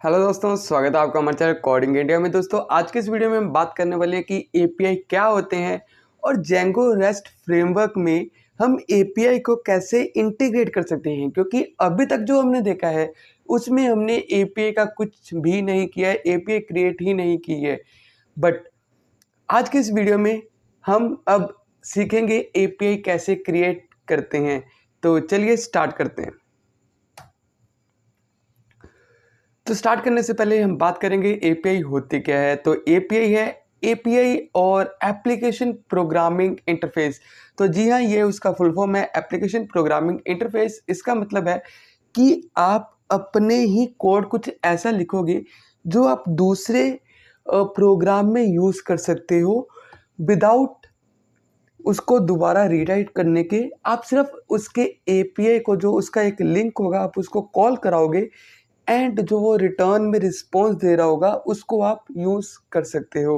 Hello दोस्तों, स्वागत है आपका हमारे चैनल कोडिंग इंडिया में। दोस्तों, आज के इस वीडियो में हम बात करने वाले हैं कि एपीआई क्या होते हैं और जेंगो रेस्ट फ्रेमवर्क में हम एपीआई को कैसे इंटीग्रेट कर सकते हैं। क्योंकि अभी तक जो हमने देखा है उसमें हमने एपीआई का कुछ भी नहीं किया है, एपीआई क्रिएट ही नहीं की है। बट आज के इस वीडियो में हम अब सीखेंगे एपीआई कैसे क्रिएट करते हैं। तो चलिए स्टार्ट करते हैं। तो स्टार्ट करने से पहले हम बात करेंगे एपीआई होती क्या है। तो एपीआई है एपीआई और एप्लीकेशन प्रोग्रामिंग इंटरफेस। तो जी हाँ, ये उसका फुल फॉर्म है एप्लीकेशन प्रोग्रामिंग इंटरफेस। इसका मतलब है कि आप अपने ही कोड कुछ ऐसा लिखोगे जो आप दूसरे प्रोग्राम में यूज़ कर सकते हो विदाउट उसको दोबारा रीराइट करने के। आप सिर्फ उसके एपीआई को, जो उसका एक लिंक होगा, आप उसको कॉल कराओगे एंड जो वो रिटर्न में रिस्पॉन्स दे रहा होगा उसको आप यूज़ कर सकते हो।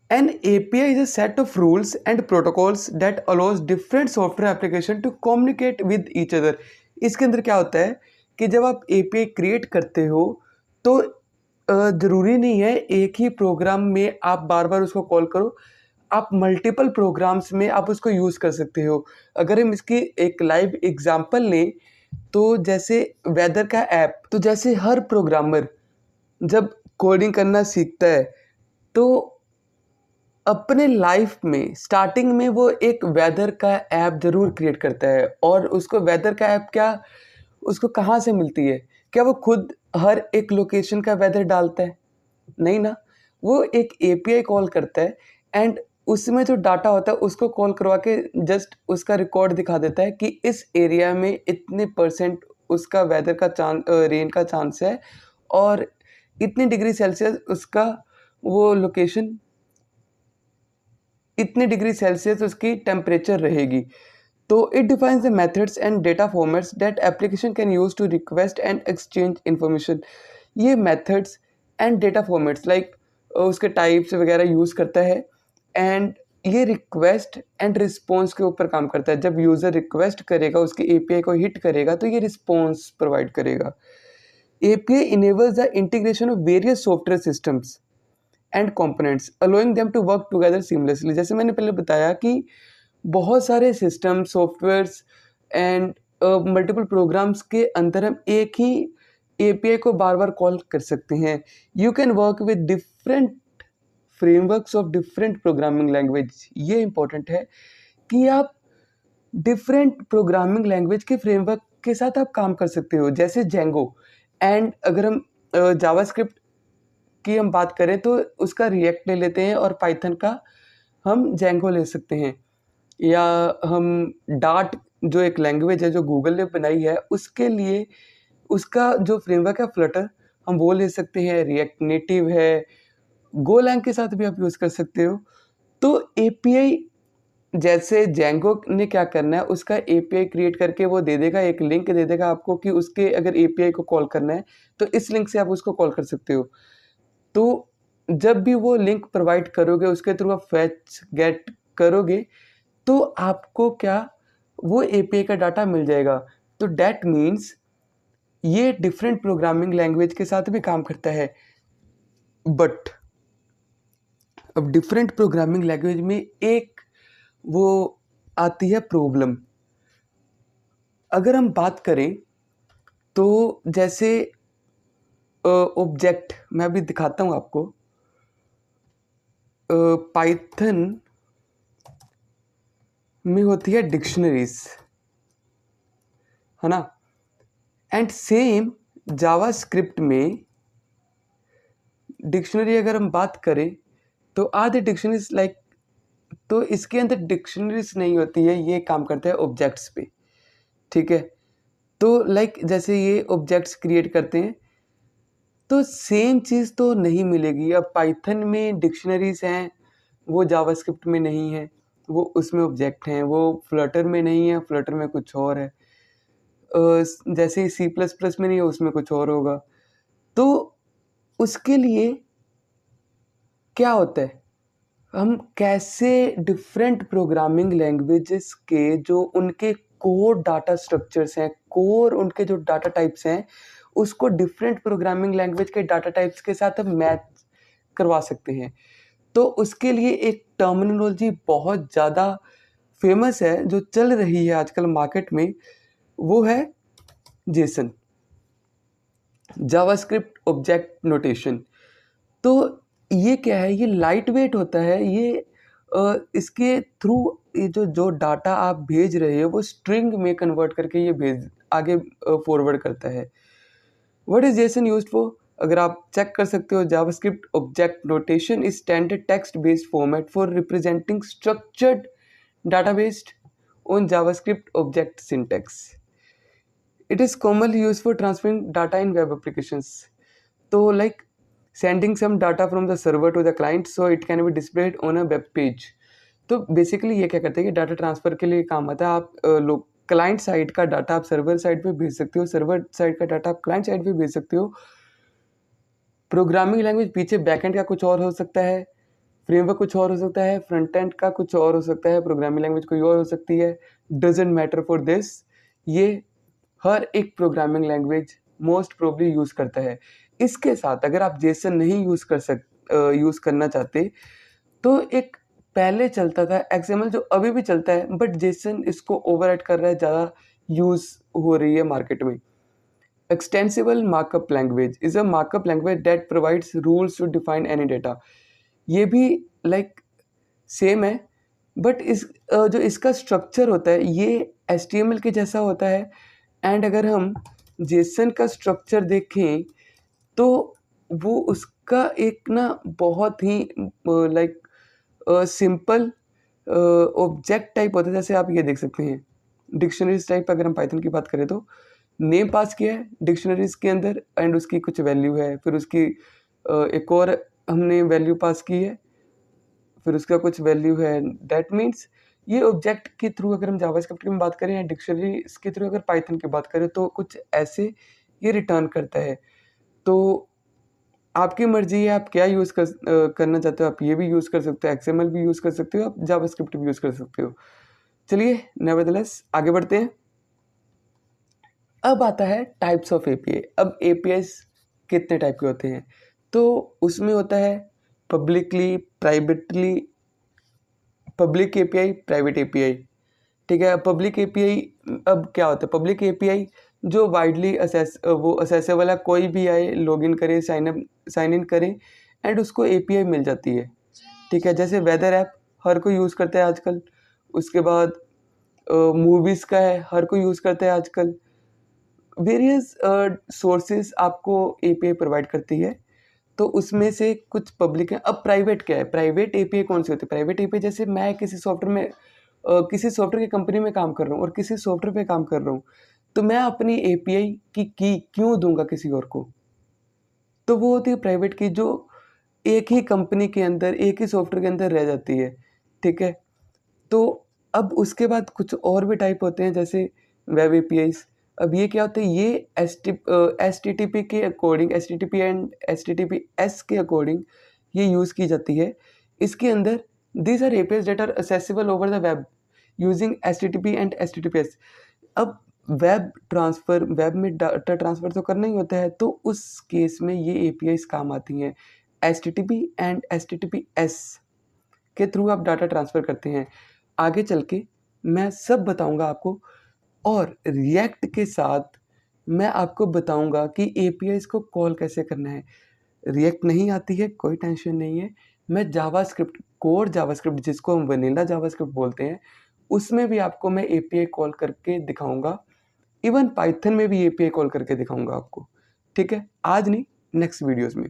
An API is a set of rules and protocols that allows different software application to communicate with each other। इसके अंदर क्या होता है कि जब आप API क्रिएट करते हो तो ज़रूरी नहीं है एक ही प्रोग्राम में आप बार बार उसको कॉल करो। आप मल्टीपल प्रोग्राम्स में आप उसको यूज़ कर सकते हो। अगर हम इसकी एक लाइव एग्जांपल लें तो जैसे वेदर का ऐप, तो जैसे हर प्रोग्रामर जब कोडिंग करना सीखता है तो अपने लाइफ में स्टार्टिंग में वो एक वेदर का ऐप ज़रूर क्रिएट करता है। और उसको वेदर का ऐप क्या, उसको कहाँ से मिलती है? क्या वो खुद हर एक लोकेशन का वेदर डालता है? नहीं ना। वो एक एपीआई कॉल करता है एंड उसमें जो डाटा होता है उसको कॉल करवा के जस्ट उसका रिकॉर्ड दिखा देता है कि इस एरिया में इतने परसेंट उसका वेदर का रेन का चांस है और इतनी डिग्री सेल्सियस उसका वो लोकेशन, इतनी डिग्री सेल्सियस उसकी टेम्परेचर रहेगी। तो it defines the methods and data formats that application can use to request and exchange information. ये methods and data formats like उसके टाइप्स वगैरह यूज़ करता है एंड ये रिक्वेस्ट एंड रिस्पॉन्स के ऊपर काम करता है। जब यूज़र रिक्वेस्ट करेगा, उसके एपीआई को हिट करेगा तो ये रिस्पॉन्स प्रोवाइड करेगा। API enables the integration of various software systems and components allowing them to work together seamlessly. जैसे मैंने पहले बताया कि बहुत सारे system softwares and multiple programs के अंदर हम एक ही एपीआई को बार बार कॉल कर सकते हैं। You can work with different frameworks of different programming language. ये इंपॉर्टेंट है कि आप डिफरेंट प्रोग्रामिंग लैंग्वेज के फ्रेमवर्क के साथ आप काम कर सकते हो, जैसे जेंगो। एंड अगर हम जावास्क्रिप्ट की हम बात करें तो उसका रिएक्ट ले लेते हैं और पाइथन का हम जेंगो ले सकते हैं। या हम डार्ट, जो एक लैंग्वेज है जो गूगल ने बनाई है, उसके लिए उसका जो फ्रेमवर्क है फ्लटर, हम वो ले सकते हैं। रिएक्ट नेटिव है, गोलैंग के साथ भी आप यूज़ कर सकते हो। तो एपीआई जैसे जेंगो ने क्या करना है, उसका एपीआई क्रिएट करके वो दे देगा, एक लिंक दे देगा आपको कि उसके अगर एपीआई को कॉल करना है तो इस लिंक से आप उसको कॉल कर सकते हो। तो जब भी वो लिंक प्रोवाइड करोगे, उसके थ्रू आप फैच गेट करोगे तो आपको क्या, वो एपीआई का डाटा मिल जाएगा। तो दैट मीन्स ये डिफरेंट प्रोग्रामिंग लैंग्वेज के साथ भी काम करता है। बट अब डिफरेंट प्रोग्रामिंग लैंग्वेज में एक वो आती है प्रॉब्लम। अगर हम बात करें तो जैसे ऑब्जेक्ट, मैं अभी दिखाता हूँ आपको। पाइथन में होती है डिक्शनरीज, है ना। एंड सेम जावास्क्रिप्ट में डिक्शनरी अगर हम बात करें तो आधे डिक्शनरीज लाइक, तो इसके अंदर डिक्शनरीज नहीं होती है, ये काम करता है ऑब्जेक्ट्स पे। ठीक है। तो लाइक जैसे ये ऑब्जेक्ट्स क्रिएट करते हैं तो सेम चीज़ तो नहीं मिलेगी। अब पाइथन में डिक्शनरीज हैं, वो जावास्क्रिप्ट में नहीं है, वो उसमें ऑब्जेक्ट हैं। वो फ्लटर में नहीं है, फ्लटर में कुछ और है। जैसे सी प्लस प्लस में नहीं है, उसमें कुछ और होगा। तो उसके लिए क्या होता है, हम कैसे डिफरेंट प्रोग्रामिंग लैंग्वेजेस के जो उनके कोर डाटा स्ट्रक्चर्स हैं, कोर उनके जो डाटा टाइप्स हैं, उसको डिफरेंट प्रोग्रामिंग लैंग्वेज के डाटा टाइप्स के साथ हम मैच करवा सकते हैं। तो उसके लिए एक टर्मिनोलॉजी बहुत ज़्यादा फेमस है जो चल रही है आजकल मार्केट में, वो है जेसन, जावास्क्रिप्ट ऑब्जेक्ट नोटेशन। तो ये क्या है, ये लाइट वेट होता है, ये इसके थ्रू ये जो डाटा आप भेज रहे हो वो स्ट्रिंग में कन्वर्ट करके ये भेज आगे फॉरवर्ड करता है। What is Jason used for? अगर आप चेक कर सकते हो, JavaScript object notation is standard text based format for representing structured database on JavaScript object syntax. It is commonly used for transferring data in web applications. So like sending some data from the server to the client so it can be displayed on a web page. तो basically ये क्या करते हैं कि data transfer के लिए काम आता है। आप लोग क्लाइंट साइड का डाटा आप सर्वर साइड पे भेज सकते हो, सर्वर साइड का डाटा आप क्लाइंट साइड पे भेज सकते हो। प्रोग्रामिंग लैंग्वेज पीछे बैकएंड का कुछ और हो सकता है, फ्रेमवर्क कुछ और हो सकता है, फ्रंट एंड का कुछ और हो सकता है, प्रोग्रामिंग लैंग्वेज कोई और हो सकती है, डजेंट मैटर फॉर दिस। ये हर एक programming language most probably use करता है। इसके साथ अगर आप जेसन नहीं यूज़ करना चाहते तो एक पहले चलता था एक्सएमएल जो अभी भी चलता है, बट जेसन इसको ओवरराइड कर रहा है, ज़्यादा यूज़ हो रही है मार्केट में। Extensible markup language is a markup language that provides rules to define any data. ये भी लाइक सेम है, बट जो इसका स्ट्रक्चर होता है ये HTML के जैसा होता है। एंड अगर हम जेसन का स्ट्रक्चर देखें तो वो उसका एक ना बहुत ही लाइक सिंपल ऑब्जेक्ट टाइप होता है। जैसे आप ये देख सकते हैं डिक्शनरीज टाइप, अगर हम पाइथन की बात करें तो नेम पास किया है डिक्शनरीज के अंदर एंड उसकी कुछ वैल्यू है, फिर उसकी एक और हमने वैल्यू पास की है, फिर उसका कुछ वैल्यू है। दैट मीन्स ये ऑब्जेक्ट के थ्रू अगर हम जावास्क्रिप्ट की बात करें या डिक्शनरीज के थ्रू अगर पाइथन की बात करें तो कुछ ऐसे ये रिटर्न करता है। तो आपकी मर्जी है आप क्या करना चाहते हो। आप ये भी यूज़ कर सकते हो, XML भी यूज़ कर सकते हो, आप जावास्क्रिप्ट भी यूज़ कर सकते हो। चलिए नेवरदलेस आगे बढ़ते हैं। अब आता है टाइप्स ऑफ API। अब APIs कितने टाइप के होते हैं? तो उसमें होता है पब्लिक API, प्राइवेट API। ठीक है, पब्लिक API अब क्या होता है? पब्लिक API जो वाइडली असेसेबल है, कोई भी आए लॉगिन करे, साइन इन करे एंड उसको API मिल जाती है। ठीक है, जैसे वेदर ऐप हर कोई यूज़ करता है आजकल। उसके बाद मूवीज़ का है, हर कोई यूज़ करता है आजकल। वेरियस सोर्सेज आपको API प्रोवाइड करती है, तो उसमें से कुछ पब्लिक है। अब प्राइवेट क्या है? प्राइवेट API कौन सी होती है? प्राइवेट API जैसे मैं किसी सॉफ्टवेयर में किसी सॉफ्टवेयर की कंपनी में काम कर रहा हूँ और किसी सॉफ्टवेयर पे काम कर रहा हूँ, तो मैं अपनी API की क्यों दूंगा किसी और को? तो वो होती है प्राइवेट की, जो एक ही कंपनी के अंदर, एक ही सॉफ्टवेयर के अंदर रह जाती है। ठीक है, तो अब उसके बाद कुछ और भी टाइप होते हैं जैसे वेब APIs। अब ये क्या होता है? ये HTTP के अकॉर्डिंग, HTTP एंड HTTPS के अकॉर्डिंग ये यूज़ की जाती है। इसके अंदर these are APIs that are accessible over the web using HTTP and HTTPS। अब वेब में डाटा ट्रांसफ़र तो करना ही होता है, तो उस केस में ये APIs काम आती हैं। HTTP एंड HTTPS के थ्रू आप डाटा ट्रांसफ़र करते हैं। आगे चल के मैं सब बताऊँगा आपको, और रिएक्ट के साथ मैं आपको बताऊँगा कि APIs को कॉल कैसे करना है। रिएक्ट नहीं आती है, कोई टेंशन नहीं है। मैं जावास्क्रिप्ट, कोर जावास्क्रिप्ट जिसको हम वैनिला जावास्क्रिप्ट बोलते हैं, उसमें भी आपको मैं API कॉल करके दिखाऊँगा। इवन पाइथन में भी API कॉल करके दिखाऊँगा आपको। ठीक है? आज नहीं, नेक्स्ट वीडियोज़ में।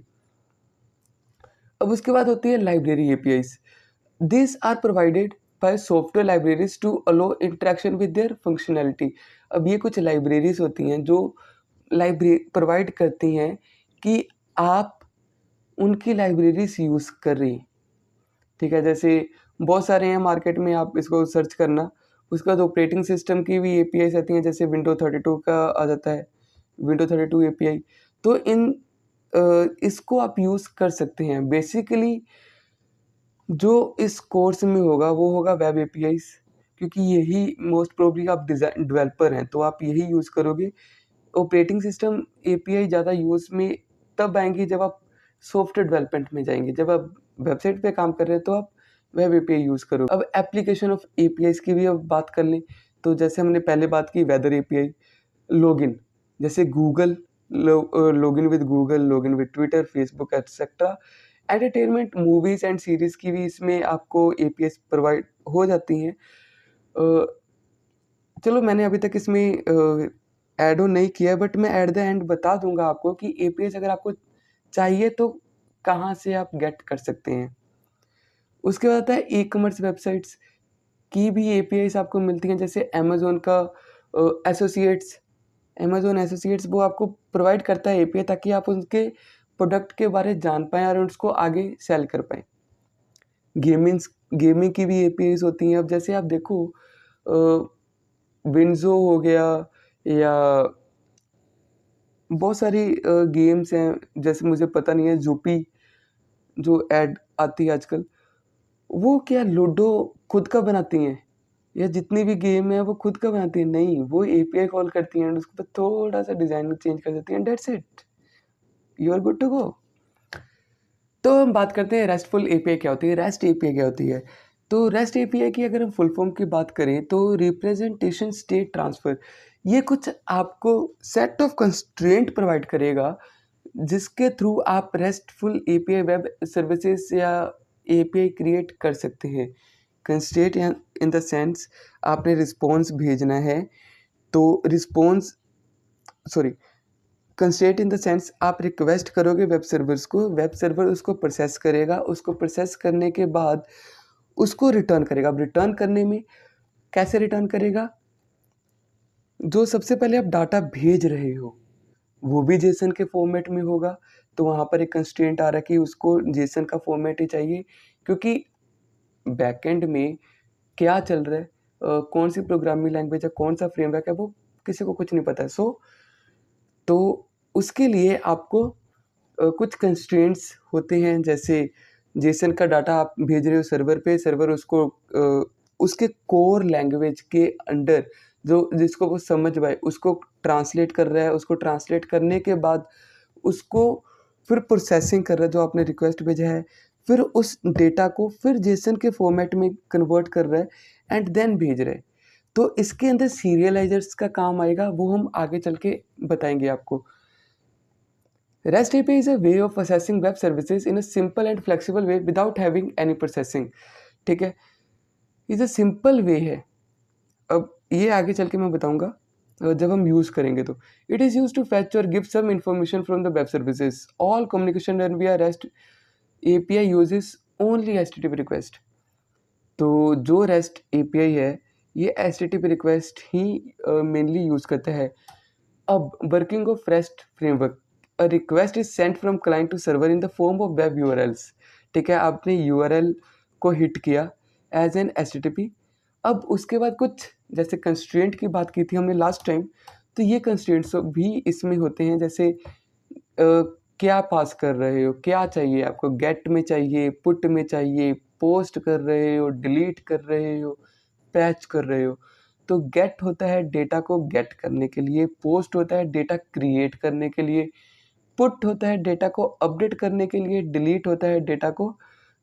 अब उसके बाद होती है library APIs। These are provided by software libraries to allow interaction with their functionality। अब ये कुछ लाइब्रेरीज होती हैं जो प्रोवाइड करती हैं कि आप उनकी लाइब्रेरीज यूज़ करें। ठीक है, जैसे बहुत सारे हैं मार्केट में, आप इसको सर्च करना। उसके बाद ऑपरेटिंग सिस्टम की भी APIs आती हैं, जैसे विंडो 32 का आ जाता है, विंडो 32 API। तो इसको आप यूज़ कर सकते हैं। बेसिकली जो इस कोर्स में होगा वो होगा वेब APIs, क्योंकि यही मोस्ट प्रोबेबली आप डेवलपर हैं तो आप यही यूज़ करोगे। ऑपरेटिंग सिस्टम एपीआई ज़्यादा यूज़ में तब आएंगी जब आप सॉफ्टवेयर डेवलपमेंट में जाएंगे। जब आप वेबसाइट पे काम कर रहे हैं तो आप वेब एपीआई यूज़ करो। अब एप्लीकेशन ऑफ एपीआईज की भी अब बात कर लें तो जैसे हमने पहले बात की वेदर एपीआई, लॉगिन जैसे Google, login with Google, login with Twitter, Facebook etcetera. Entertainment, movies and series की भी इसमें आपको एपीआईज प्रोवाइड हो जाती हैं। चलो मैंने अभी तक इसमें ऐड ऑन नहीं किया है, बट मैं एट द एंड बता दूंगा आपको कि एपीआईज अगर आपको चाहिए तो कहाँ से आप गेट कर सकते हैं। उसके बाद आता है ई कॉमर्स वेबसाइट्स की भी एपीआईज आपको मिलती हैं, जैसे अमेजोन का एसोसिएट्स, अमेजोन एसोसिएट्स वो आपको प्रोवाइड करता है एपीआई ताकि आप उनके प्रोडक्ट के बारे जान पाएँ और उसको आगे सेल कर पाएँ। गेमिंग की भी एपीआईज होती हैं। अब जैसे आप देखो विंजो हो गया या बहुत सारी गेम्स हैं, जैसे मुझे पता नहीं है जूपी जो ऐड आती है आजकल, वो क्या लूडो खुद का बनाती हैं या जितनी भी गेम है वो खुद का बनाती हैं? नहीं, वो एपीआई कॉल करती हैं और उसको थोड़ा सा डिज़ाइन चेंज कर देती हैं, that's it, you are good to go. तो हम बात करते हैं रेस्टफुल एपीआई क्या होती है, रेस्ट एपीआई क्या होती है। तो रेस्ट एपीआई की अगर हम फुल फॉर्म की बात करें तो रिप्रेजेंटेशन स्टेट ट्रांसफ़र, ये कुछ आपको सेट ऑफ कंस्ट्रेंट प्रोवाइड करेगा जिसके थ्रू आप रेस्टफुल एपीआई वेब सर्विसेज या एपीआई क्रिएट कर सकते हैं। कंस्ट्रेंट इन द सेंस आपने रिस्पॉन्स भेजना है तो response sorry constraint in the sense आप रिक्वेस्ट करोगे वेब सर्वर्स को, वेब सर्वर उसको प्रोसेस करेगा, उसको प्रोसेस करने के बाद उसको रिटर्न करेगा। अब रिटर्न करने में कैसे रिटर्न करेगा, जो सबसे पहले आप डाटा भेज रहे हो वो भी जेसन के फॉर्मेट में होगा, तो वहाँ पर एक कंस्ट्रेंट आ रहा है कि उसको जेसन का फॉर्मेट ही चाहिए, क्योंकि बैकएंड में क्या चल रहा है, कौन सी प्रोग्रामिंग लैंग्वेज है, कौन सा फ्रेमवर्क है, वो किसी को कुछ नहीं पता है। तो उसके लिए आपको कुछ कंस्ट्रेंट्स होते हैं, जैसे जेसन का डाटा आप भेज रहे हो सर्वर पे, सर्वर उसको उसके कोर लैंग्वेज के अंडर जो जिसको वो समझ पाए उसको ट्रांसलेट कर रहा है, उसको ट्रांसलेट करने के बाद उसको फिर प्रोसेसिंग कर रहा है जो आपने रिक्वेस्ट भेजा है, फिर उस डेटा को फिर जेसन के फॉर्मेट में कन्वर्ट कर रहा है एंड देन भेज रहा है। तो इसके अंदर सीरियलाइजर्स का काम आएगा, वो हम आगे चल के बताएंगे आपको। REST API is a way of accessing web services in a simple and flexible way without having any processing। ठीक है, इज अ सिंपल वे है। अब ये आगे चल के मैं बताऊंगा जब हम यूज़ करेंगे तो। It is use to fetch और give some information from the web services. All communication done via REST API uses only HTTP request. तो जो REST API है ये HTTP रिक्वेस्ट ही मेनली यूज़ करता है। अब working of REST framework, a request is sent from client to server in the form of web URLs। ठीक है, आपने URL को हिट किया एज एन HTTP। अब उसके बाद कुछ जैसे कंस्ट्रेंट की बात की थी हमने लास्ट टाइम, तो ये कंस्ट्रेंट्स भी इसमें होते हैं, जैसे क्या पास कर रहे हो, क्या चाहिए आपको, गेट में चाहिए, पुट में चाहिए, पोस्ट कर रहे हो, डिलीट कर रहे हो, पैच कर रहे हो। तो गेट होता है डेटा को गेट करने के लिए, पोस्ट होता है डेटा क्रिएट करने के लिए, पुट होता है डेटा को अपडेट करने के लिए, डिलीट होता है डेटा को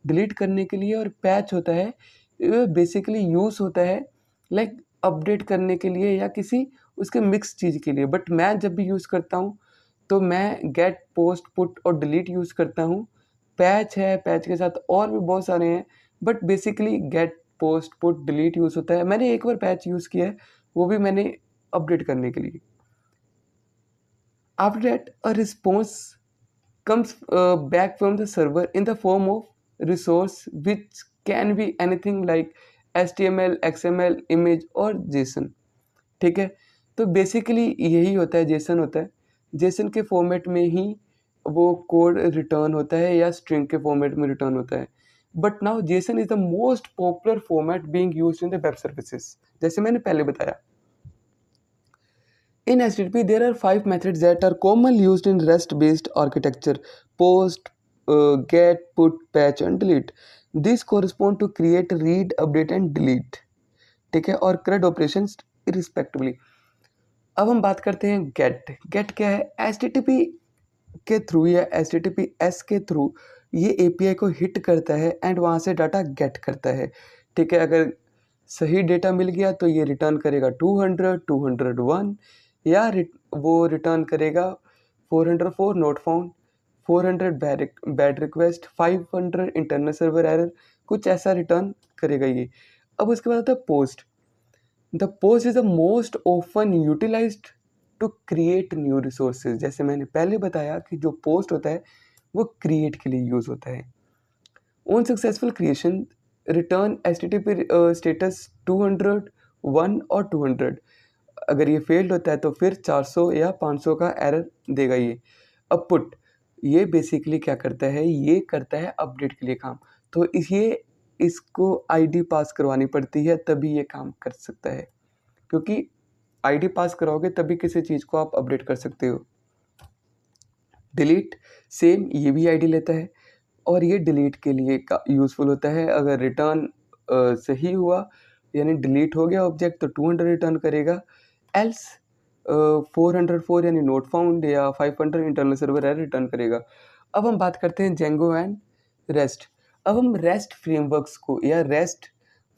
डिलीट करने के लिए, और पैच होता है बेसिकली यूज़ होता है लाइक अपडेट करने के लिए या किसी उसके मिक्स चीज़ के लिए। बट मैं जब भी यूज़ करता हूँ तो मैं गेट, पोस्ट, पुट और डिलीट यूज़ करता हूँ। पैच है, पैच के साथ और भी बहुत सारे हैं, but basically gate, post, put, delete use होता है। मैंने एक बार पैच यूज़ किया है, वो भी मैंने अपडेट करने के लिए। After that, a response comes back from the server in the form of resource which can be anything like HTML, XML, image और JSON। ठीक है, तो बेसिकली यही होता है, जेसन होता है। जेसन के फॉर्मेट में ही वो कोड रिटर्न होता है या स्ट्रिंग के फॉर्मेट में रिटर्न होता है। But now Jason is the most popular format being used in the web services, जैसे मैंने पहले बताया। In HTTP, there are 5 methods that are commonly used in REST-based architecture: post, get, put, patch, and delete. These correspond to create, read, update, and delete. ठीक है, और CRUD operations irrespectively. अब हम बात करते हैं गेट। गेट क्या है? एचटीटीपी के थ्रू या एचटीटीपीएस के थ्रू ये एपीआई को हिट करता है एंड वहाँ से डाटा गेट करता है। ठीक है, अगर सही डेटा मिल गया तो ये रिटर्न करेगा 200, 201, या वो रिटर्न करेगा 404 not found, 400 bad request, 500 internal server error, कुछ ऐसा रिटर्न करेगा ये। अब उसके बाद आता है post. The post is the most often utilised to create new resources. जैसे मैंने पहले बताया कि जो पोस्ट होता है वो क्रिएट के लिए यूज होता है। On successful creation return HTTP status 200, 1 और 200। अगर ये फेल्ड होता है तो फिर 400 या 500 का एरर देगा ये। अब पुट, ये बेसिकली क्या करता है? ये करता है अपडेट के लिए काम। तो इसको आईडी पास करवानी पड़ती है तभी ये काम कर सकता है, क्योंकि आईडी पास कराओगे तभी किसी चीज़ को आप अपडेट कर सकते हो। डिलीट, सेम ये भी आईडी लेता है और ये डिलीट के लिए यूज़फुल होता है। अगर रिटर्न सही हुआ यानी डिलीट हो गया ऑब्जेक्ट तो 200 रिटर्न करेगा, एल्स 404 यानी नोट फाउंड या 500 इंटरनल सर्वर एरर रिटर्न करेगा। अब हम बात करते हैं जेंगो एंड रेस्ट। अब हम रेस्ट फ्रेमवर्क्स को या रेस्ट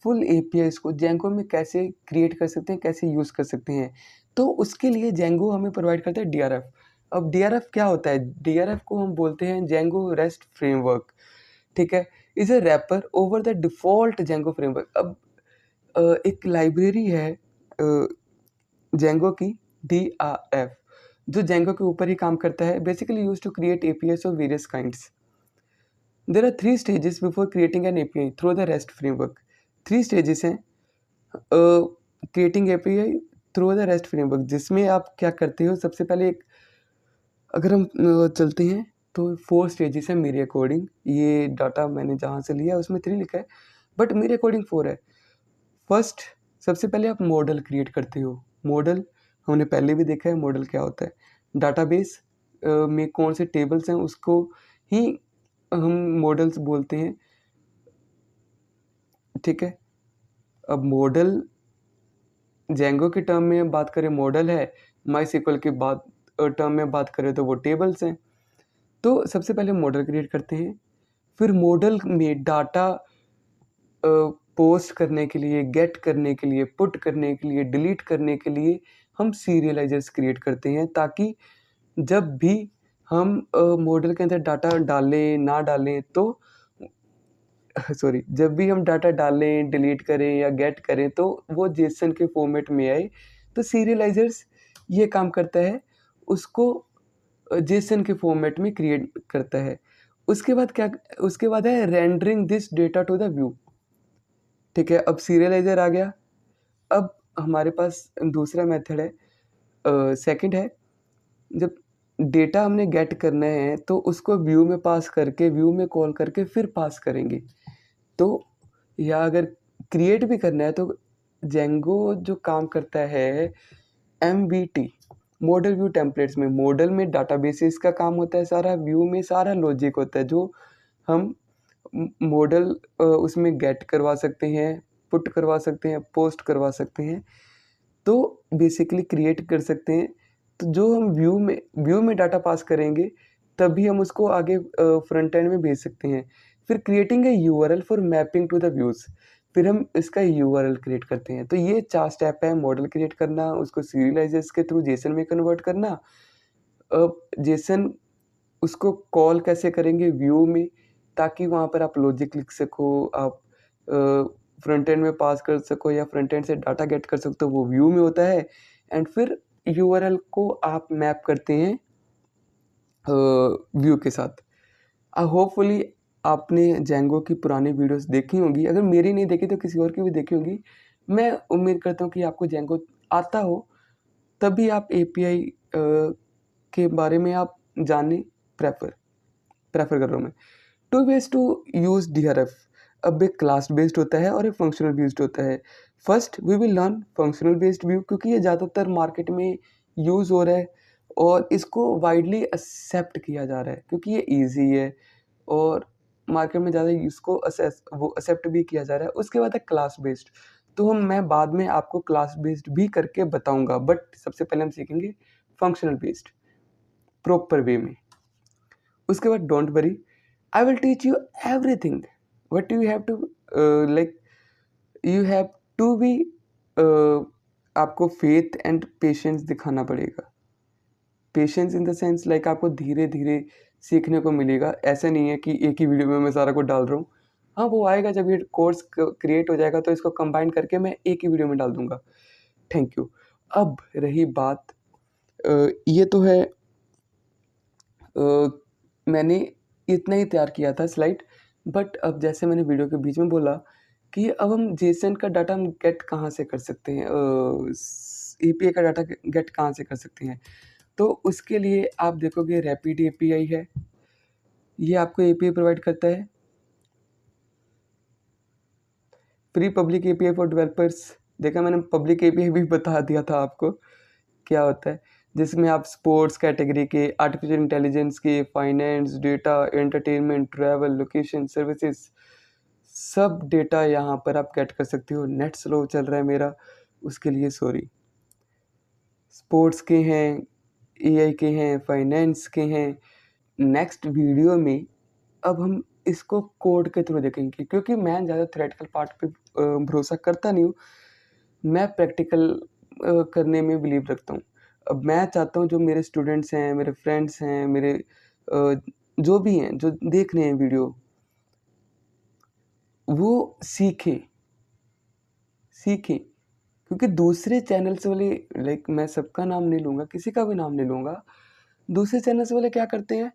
फुल एपीआईज को जेंगो में कैसे क्रिएट कर सकते हैं, कैसे यूज़ कर सकते हैं। तो उसके लिए जेंगो हमें प्रोवाइड करता है डीआरएफ। अब डीआरएफ क्या होता है? डीआरएफ को हम बोलते हैं जेंगो रेस्ट फ्रेमवर्क। ठीक है, is a rapper over the default Django framework. अब एक लाइब्रेरी है जेंगो की, डीआरएफ, जो जेंगो के ऊपर ही काम करता है। Basically use to create APIs of various kinds. There are 3 stages before creating an API through the REST framework. 3 stages हैं creating API through the REST framework, जिसमें आप क्या करते हो? सबसे पहले अगर हम चलते हैं तो 4 स्टेजेस हैं मेरे अकॉर्डिंग। ये डाटा मैंने जहाँ से लिया उसमें 3 लिखा है, बट मेरे अकॉर्डिंग 4 है। फर्स्ट, सबसे पहले आप मॉडल क्रिएट करते हो। मॉडल हमने पहले भी देखा है, मॉडल क्या होता है। डाटाबेस में कौन से टेबल्स हैं उसको ही हम मॉडल्स बोलते हैं। ठीक है, अब मॉडल जेंगो के टर्म में बात करें मॉडल है, माई की बात टर्म में बात करें तो वो टेबल्स हैं। तो सबसे पहले मॉडल क्रिएट करते हैं, फिर मॉडल में डाटा पोस्ट करने के लिए, गेट करने के लिए, पुट करने के लिए, डिलीट करने के लिए हम सीरियलाइजर्स क्रिएट करते हैं, ताकि जब भी हम मॉडल के अंदर डाटा डालें ना डालें तो सॉरी, जब भी हम डाटा डालें, डिलीट करें या गेट करें तो वो जेसन के फॉर्मेट में आए। तो सीरियलाइजर्स ये काम करता है, उसको जेसन के फॉर्मेट में क्रिएट करता है। उसके बाद है rendering this data to the view. ठीक है, अब सीरियलाइजर आ गया। अब हमारे पास दूसरा मेथड है, सेकंड है, जब डेटा हमने गेट करना है तो उसको व्यू में पास करके, व्यू में कॉल करके फिर पास करेंगे। तो या अगर क्रिएट भी करना है तो जेंगो जो काम करता है एमवीटी, मॉडल व्यू टेम्पलेट्स में। मॉडल में डाटाबेसेस का काम होता है सारा, व्यू में सारा लॉजिक होता है जो हम मॉडल उसमें गेट करवा सकते हैं, पुट करवा सकते हैं, पोस्ट करवा सकते हैं, तो बेसिकली क्रिएट कर सकते हैं। तो जो हम व्यू में डाटा पास करेंगे तभी हम उसको आगे फ्रंट एंड में भेज सकते हैं। फिर creating a URL for mapping to the views, फिर हम इसका यूआरएल क्रिएट करते हैं। तो ये 4 स्टेप है, मॉडल क्रिएट करना, उसको सीरियलाइजर्स के थ्रू जेसन में कन्वर्ट करना, जेसन उसको कॉल कैसे करेंगे व्यू में, ताकि वहाँ पर आप लॉजिक लिख सको, आप फ्रंट एंड में पास कर सको या फ्रंट एंड से डाटा गेट कर सकते हो, वो व्यू में होता है। एंड फिर यूआरएल को आप मैप करते हैं व्यू के साथ। होपफुली आपने जेंगो की पुरानी वीडियोस देखी होंगी, अगर मेरी नहीं देखी तो किसी और की भी देखी होंगी। मैं उम्मीद करता हूँ कि आपको जेंगो आता हो, तभी आप एपीआई के बारे में आप जाने प्रेफर कर रहा हूँ मैं। 2 वेज टू यूज़ डीआरएफ। अब एक क्लास बेस्ड होता है और एक फंक्शनल बेस्ड होता है। First we will learn functional based view, क्योंकि ये ज़्यादातर मार्केट में यूज़ हो रहा है और इसको वाइडली एक्सेप्ट किया जा रहा है, क्योंकि ये ईजी है और मार्केट में ज़्यादा इसको एक्सेप्ट भी किया जा रहा है। उसके बाद है क्लास बेस्ड। तो मैं बाद में आपको क्लास बेस्ड भी करके बताऊंगा, बट सबसे पहले हम सीखेंगे फंक्शनल बेस्ड प्रॉपर वे में। उसके बाद don't worry, I will teach you everything. What you have to like, you have to be, आपको फेथ एंड पेशेंस दिखाना पड़ेगा। Patience in the sense like आपको धीरे धीरे सीखने को मिलेगा। ऐसा नहीं है कि एक ही वीडियो में मैं सारा कुछ डाल रहा हूँ। हाँ, वो आएगा जब ये कोर्स क्रिएट हो जाएगा तो इसको कंबाइन करके मैं एक ही वीडियो में डाल दूंगा। Thank you. अब रही बात, ये तो है, मैंने इतना ही तैयार किया था स्लाइड, बट अब जैसे मैंने वीडियो के बीच में बोला कि अब हम जेसन का डाटा हम गेट कहाँ से कर सकते हैं, एपीआई का डाटा गेट कहाँ से कर सकते हैं। तो उसके लिए आप देखोगे रैपिड एपीआई है, ये आपको एपीआई प्रोवाइड करता है। Free public API for developers, देखा मैंने पब्लिक एपीआई भी बता दिया था आपको क्या होता है, जिसमें आप स्पोर्ट्स कैटेगरी के, आर्टिफिशियल इंटेलिजेंस के, finance, data, entertainment, travel, location, services, सब डेटा यहाँ पर आप गेट कर सकते हो। नेट स्लो चल रहा है मेरा, उसके लिए सॉरी। स्पोर्ट्स के हैं, एआई के हैं, फाइनेंस के हैं। नेक्स्ट वीडियो में अब हम इसको कोड के थ्रू देखेंगे, क्योंकि मैं ज़्यादा थ्योरेटिकल पार्ट पे भरोसा करता नहीं हूँ। मैं प्रैक्टिकल करने में बिलीव रखता हूँ। अब मैं चाहता हूँ जो मेरे स्टूडेंट्स हैं, मेरे फ्रेंड्स हैं, मेरे जो भी हैं, जो देख रहे हैं वीडियो, वो सीखें। क्योंकि दूसरे चैनल्स वाले, लाइक मैं सबका नाम नहीं लूँगा, किसी का भी नाम नहीं लूँगा। दूसरे चैनल्स वाले क्या करते हैं,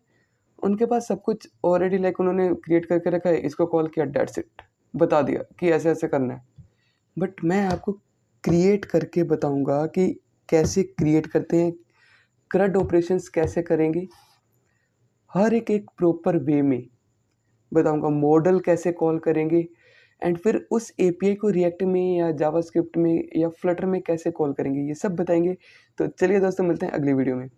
उनके पास सब कुछ ऑलरेडी, लाइक उन्होंने क्रिएट करके रखा है, इसको कॉल किया, दैट्स इट, बता दिया कि ऐसे-ऐसे करना है। बट मैं आपको क्रिएट करके बताऊँगा कि कैसे क्रिएट करते हैं, CRUD ऑपरेशंस कैसे करेंगे, हर एक प्रॉपर वे में बताऊँगा। मॉडल कैसे कॉल करेंगे एंड फिर उस एपीआई को रिएक्ट में या जावास्क्रिप्ट में या फ्लटर में कैसे कॉल करेंगे, ये सब बताएँगे। तो चलिए दोस्तों, मिलते हैं अगली वीडियो में।